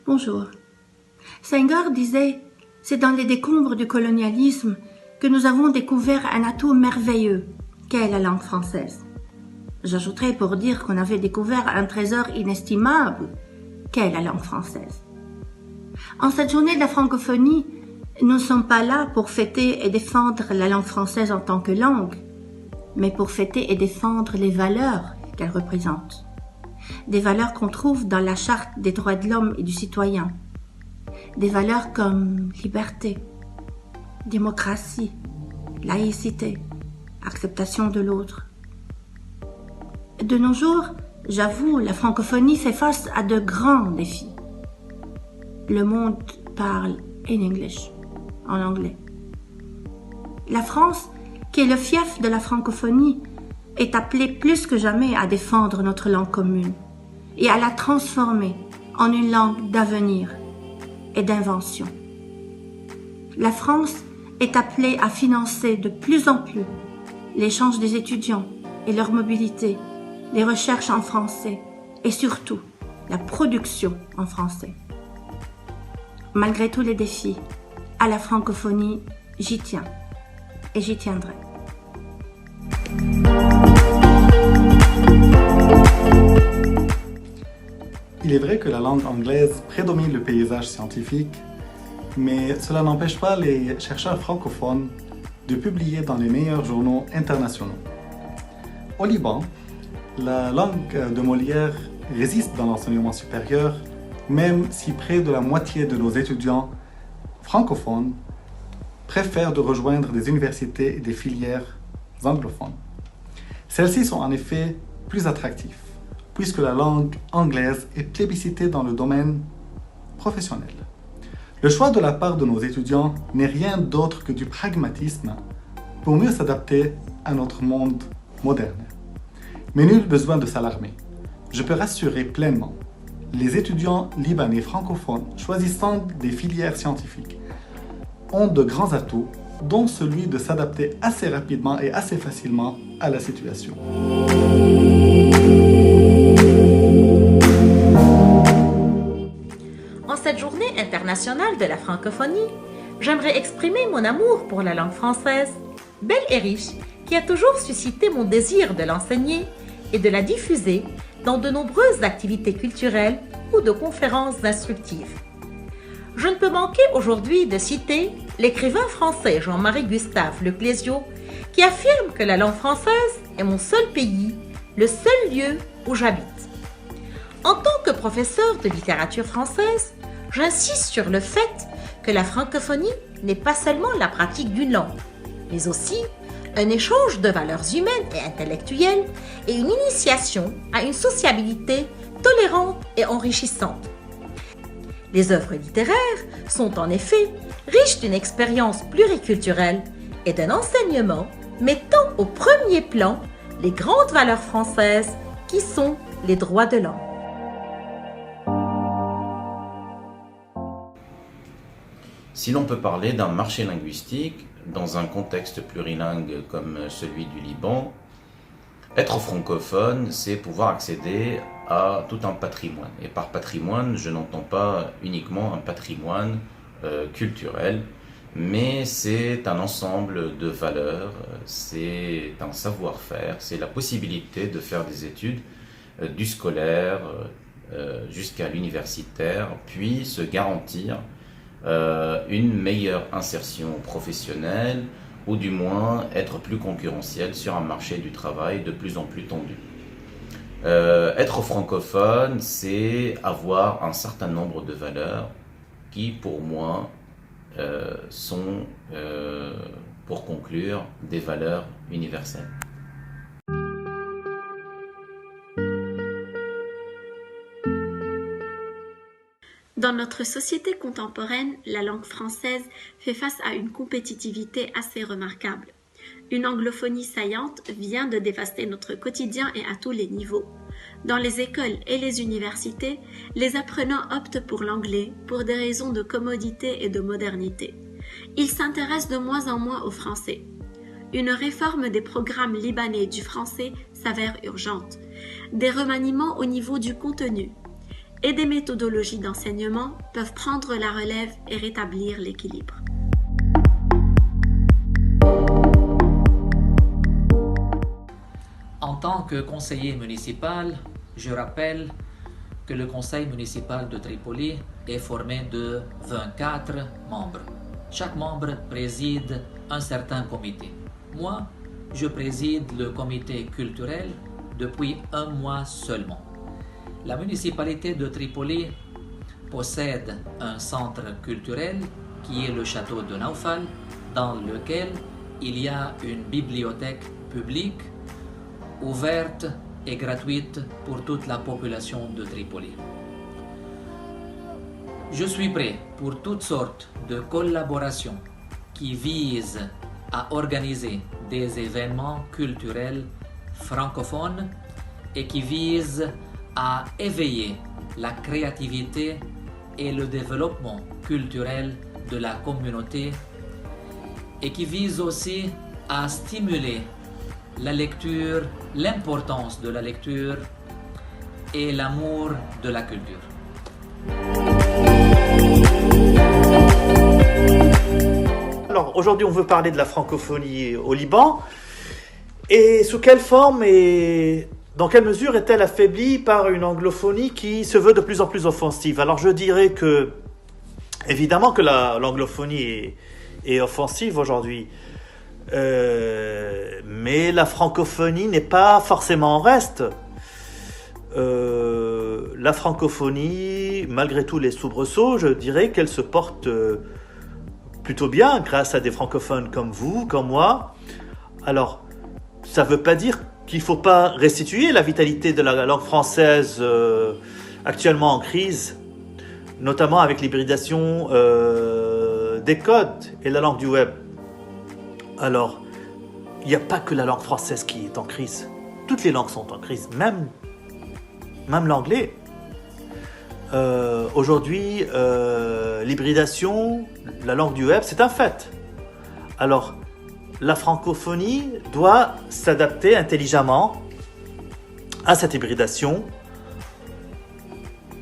Bonjour. Senghor disait « C'est dans les décombres du colonialisme que nous avons découvert un atout merveilleux qu'est la langue française. » J'ajouterai pour dire qu'on avait découvert un trésor inestimable qu'est la langue française. En cette journée de la francophonie, nous ne sommes pas là pour fêter et défendre la langue française en tant que langue, mais pour fêter et défendre les valeurs qu'elle représente. Des valeurs qu'on trouve dans la Charte des droits de l'homme et du citoyen. Des valeurs comme liberté, démocratie, laïcité, acceptation de l'autre. De nos jours, j'avoue, la francophonie fait face à de grands défis. Le monde parle in English, en anglais. La France, qui est le fief de la francophonie, est appelée plus que jamais à défendre notre langue commune et à la transformer en une langue d'avenir et d'invention. La France est appelée à financer de plus en plus l'échange des étudiants et leur mobilité, les recherches en français et surtout la production en français. Malgré tous les défis, à la francophonie, j'y tiens et j'y tiendrai. Il est vrai que la langue anglaise prédomine le paysage scientifique, mais cela n'empêche pas les chercheurs francophones de publier dans les meilleurs journaux internationaux. Au Liban, la langue de Molière résiste dans l'enseignement supérieur, même si près de la moitié de nos étudiants francophones préfèrent de rejoindre des universités et des filières anglophones. Celles-ci sont en effet plus attractives, puisque la langue anglaise est plébiscitée dans le domaine professionnel. Le choix de la part de nos étudiants n'est rien d'autre que du pragmatisme pour mieux s'adapter à notre monde moderne. Mais nul besoin de s'alarmer. Je peux rassurer pleinement les étudiants libanais francophones choisissant des filières scientifiques ont de grands atouts, dont celui de s'adapter assez rapidement et assez facilement à la situation. En cette journée internationale de la francophonie, j'aimerais exprimer mon amour pour la langue française, belle et riche, qui a toujours suscité mon désir de l'enseigner et de la diffuser dans de nombreuses activités culturelles ou de conférences instructives. Je ne peux manquer aujourd'hui de citer l'écrivain français Jean-Marie Gustave Le Clésio qui affirme que la langue française est mon seul pays, le seul lieu où j'habite. En tant que professeur de littérature française, j'insiste sur le fait que la francophonie n'est pas seulement la pratique d'une langue, mais aussi un échange de valeurs humaines et intellectuelles et une initiation à une sociabilité tolérante et enrichissante. Les œuvres littéraires sont en effet riches d'une expérience pluriculturelle et d'un enseignement mettant au premier plan les grandes valeurs françaises qui sont les droits de l'homme. Si l'on peut parler d'un marché linguistique dans un contexte plurilingue comme celui du Liban, être francophone, c'est pouvoir accéder à tout un patrimoine. Et par patrimoine, je n'entends pas uniquement un patrimoine culturel, mais c'est un ensemble de valeurs, c'est un savoir-faire, c'est la possibilité de faire des études du scolaire jusqu'à l'universitaire, puis se garantir une meilleure insertion professionnelle ou du moins être plus concurrentiel sur un marché du travail de plus en plus tendu. Être francophone, c'est avoir un certain nombre de valeurs qui, pour moi, sont, pour conclure, des valeurs universelles. Dans notre société contemporaine, la langue française fait face à une compétitivité assez remarquable. Une anglophonie saillante vient de dévaster notre quotidien et à tous les niveaux. Dans les écoles et les universités, les apprenants optent pour l'anglais pour des raisons de commodité et de modernité. Ils s'intéressent de moins en moins au français. Une réforme des programmes libanais du français s'avère urgente. Des remaniements au niveau du contenu. et des méthodologies d'enseignement peuvent prendre la relève et rétablir l'équilibre. En tant que conseiller municipal, je rappelle que le conseil municipal de Tripoli est formé de 24 membres. Chaque membre préside un certain comité. Moi, je préside le comité culturel depuis un mois seulement. La municipalité de Tripoli possède un centre culturel qui est le château de Naufal, dans lequel il y a une bibliothèque publique ouverte et gratuite pour toute la population de Tripoli. Je suis prêt pour toutes sortes de collaborations qui visent à organiser des événements culturels francophones et qui visent à éveiller la créativité et le développement culturel de la communauté et qui visent aussi à stimuler la lecture, l'importance de la lecture et l'amour de la culture. Alors aujourd'hui on veut parler de la francophonie au Liban et sous quelle forme et dans quelle mesure est-elle affaiblie par une anglophonie qui se veut de plus en plus offensive. Alors je dirais que évidemment que l'anglophonie est offensive aujourd'hui. Mais la francophonie n'est pas forcément en reste. La francophonie, malgré tous les soubresauts, je dirais qu'elle se porte plutôt bien grâce à des francophones comme vous, comme moi. Alors, ça ne veut pas dire qu'il ne faut pas restituer la vitalité de la langue française actuellement en crise, notamment avec l'hybridation des codes et la langue du web. Alors, il n'y a pas que la langue française qui est en crise. Toutes les langues sont en crise, même l'anglais. Aujourd'hui, l'hybridation, la langue du web, c'est un fait. Alors, la francophonie doit s'adapter intelligemment à cette hybridation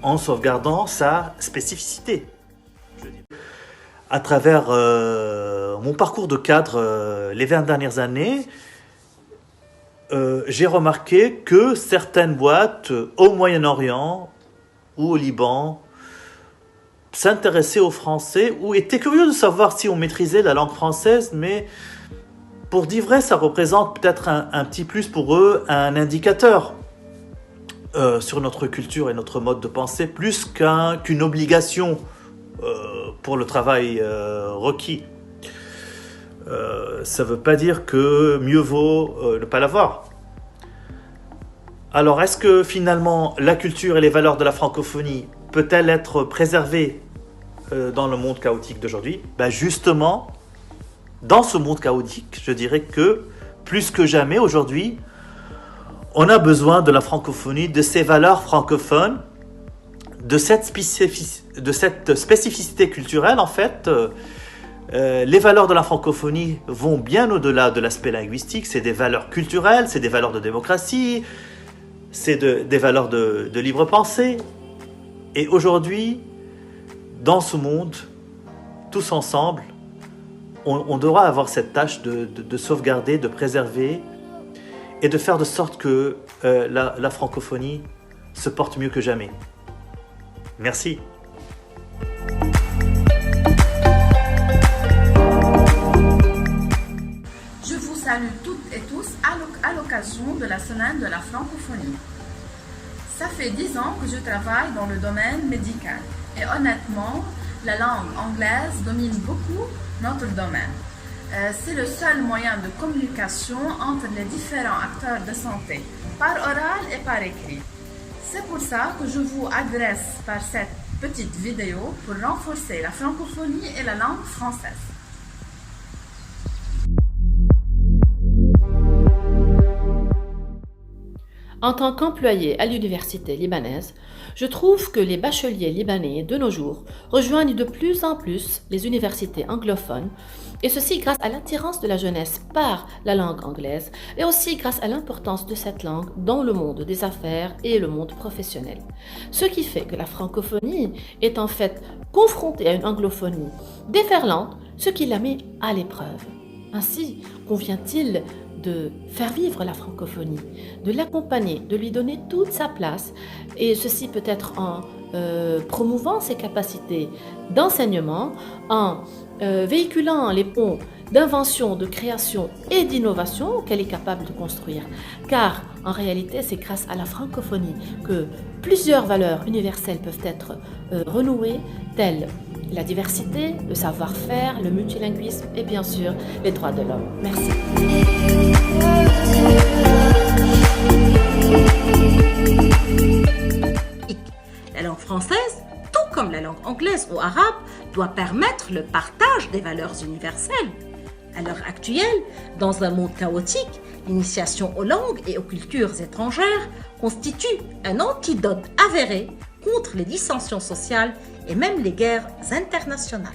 en sauvegardant sa spécificité. À travers mon parcours de cadre les 20 dernières années, j'ai remarqué que certaines boîtes au Moyen-Orient ou au Liban s'intéressaient aux Français ou étaient curieux de savoir si on maîtrisait la langue française, mais pour dire vrai, ça représente peut-être un petit plus pour eux, un indicateur sur notre culture et notre mode de pensée, plus qu'une obligation pour le travail requis. Ça ne veut pas dire que mieux vaut ne pas l'avoir. Alors, est-ce que finalement la culture et les valeurs de la francophonie peut-elle être préservée dans le monde chaotique d'aujourd'hui? Ben justement, dans ce monde chaotique, je dirais que plus que jamais aujourd'hui, on a besoin de la francophonie, de ces valeurs francophones, de cette spécificité culturelle en fait. Les valeurs de la francophonie vont bien au-delà de l'aspect linguistique. C'est des valeurs culturelles, c'est des valeurs de démocratie, c'est des valeurs de libre pensée. Et aujourd'hui, dans ce monde, tous ensemble, on devra avoir cette tâche de sauvegarder, de préserver et de faire de sorte que la francophonie se porte mieux que jamais. Merci. Je vous salue toutes et tous à l'occasion de la semaine de la francophonie. Ça fait 10 ans que je travaille dans le domaine médical et honnêtement, la langue anglaise domine beaucoup notre domaine. C'est le seul moyen de communication entre les différents acteurs de santé, par oral et par écrit. C'est pour ça que je vous adresse par cette petite vidéo pour renforcer la francophonie et la langue française. En tant qu'employé à l'université libanaise, je trouve que les bacheliers libanais de nos jours rejoignent de plus en plus les universités anglophones, et ceci grâce à l'attirance de la jeunesse par la langue anglaise et aussi grâce à l'importance de cette langue dans le monde des affaires et le monde professionnel. Ce qui fait que la francophonie est en fait confrontée à une anglophonie déferlante, ce qui la met à l'épreuve. Ainsi, convient-il de faire vivre la francophonie, de l'accompagner, de lui donner toute sa place, et ceci peut être en promouvant ses capacités d'enseignement, en véhiculant les ponts d'invention, de création et d'innovation qu'elle est capable de construire. Car en réalité, c'est grâce à la francophonie que plusieurs valeurs universelles peuvent être renouées, telles la diversité, le savoir-faire, le multilinguisme et bien sûr les droits de l'homme. Merci. La langue française, tout comme la langue anglaise ou arabe, doit permettre le partage des valeurs universelles. À l'heure actuelle, dans un monde chaotique, l'initiation aux langues et aux cultures étrangères constitue un antidote avéré contre les dissensions sociales et même les guerres internationales.